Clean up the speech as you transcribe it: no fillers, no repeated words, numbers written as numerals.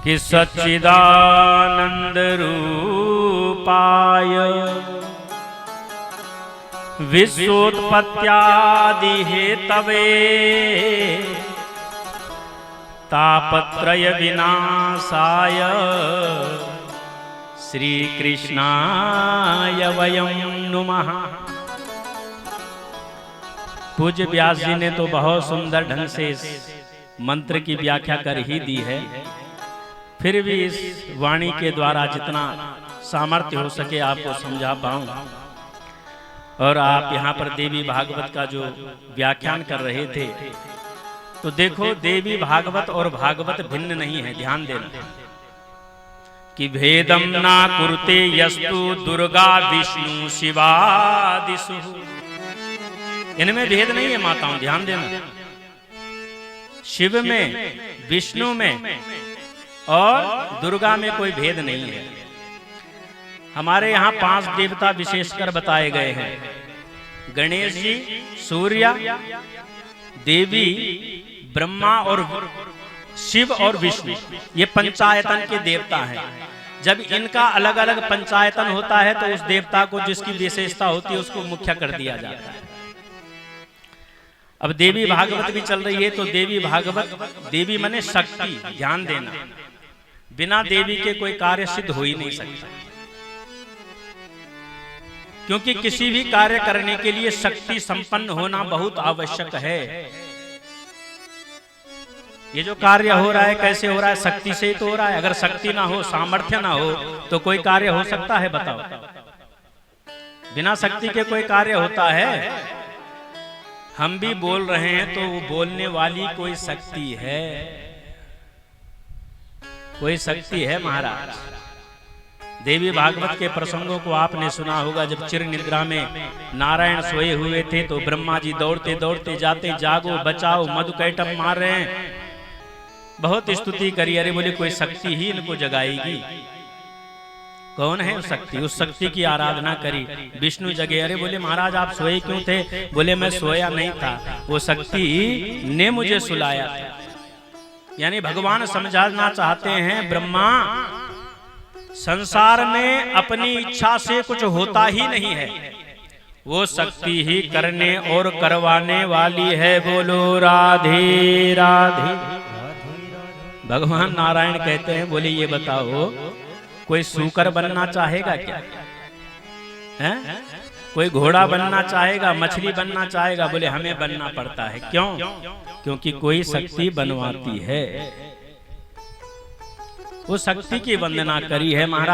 कि सच्चिदानंद रूपाय विश्वोत्पत्त्यादि हेतवे तापत्रय विनाशाय श्री कृष्णाय वयं नुमः। पूज्य व्यास जी ने तो बहुत सुंदर ढंग से इस मंत्र की व्याख्या कर ही दी है, फिर भी इस वाणी के द्वारा जितना सामर्थ्य हो सके आपको समझा पाऊं। और आप यहाँ पर देवी भागवत का जो व्याख्यान कर रहे थे, तो देखो देवी भागवत और भागवत भिन्न नहीं है, ध्यान देना कि भेदम ना कुरुते यस्तु दुर्गा विष्णु शिवादिषु, इनमें भेद नहीं है माताओं, ध्यान देना। शिव में, विष्णु में और दुर्गा में कोई भेद नहीं है। हमारे यहाँ 5 देवता विशेषकर बताए गए हैं, गणेश जी, सूर्य, देवी, ब्रह्मा और शिव और विष्णु, ये पंचायतन के देवता हैं। जब इनका अलग अलग पंचायतन होता है तो उस देवता को जिसकी विशेषता होती है उसको मुख्य कर दिया जाता है। अब देवी भागवत भी चल रही है, तो देवी भागवत, देवी माने शक्ति, ध्यान देना, बिना देवी के कोई कार्य सिद्ध हो ही नहीं सकता, क्योंकि किसी भी कार्य करने के लिए शक्ति संपन्न होना बहुत आवश्यक है। ये जो कार्य हो रहा है कैसे हो रहा है? शक्ति से ही तो हो रहा है। अगर शक्ति ना हो, सामर्थ्य ना हो, तो कोई कार्य हो सकता है? बताओ, बिना शक्ति के कोई कार्य होता है? हम भी बोल रहे हैं तो वो बोलने वाली कोई शक्ति है, कोई शक्ति है महाराज। देवी भागवत के प्रसंगों को आपने सुना होगा। जब चिर निद्रा में नारायण सोए हुए थे तो ब्रह्मा जी दौड़ते दौड़ते जाते, जागो बचाओ, मधुकैटभ मार रहे हैं, बहुत स्तुति करी। अरे बोले कोई शक्ति ही इनको जगाएगी। कौन है उस शक्ति? उस शक्ति की आराधना करी, विष्णु जगे। अरे बोले महाराज आप सोए क्यों थे? बोले मैं सोया नहीं था, वो शक्ति ने मुझे सुलाया था। यानी भगवान समझाना चाहते हैं, ब्रह्मा संसार में अपनी इच्छा से कुछ होता ही नहीं है, वो शक्ति ही करने और करवाने वाली है। बोलो राधे राधे। भगवान नारायण कहते हैं, बोले ये बताओ कोई सूकर बनना चाहेगा क्या? है? कोई घोड़ा बनना चाहेगा, मछली बनना चाहेगा? बोले हमें बनना पड़ता है। क्यों? क्योंकि कोई शक्ति बनवाती है। वो शक्ति की वंदना करी है महाराज।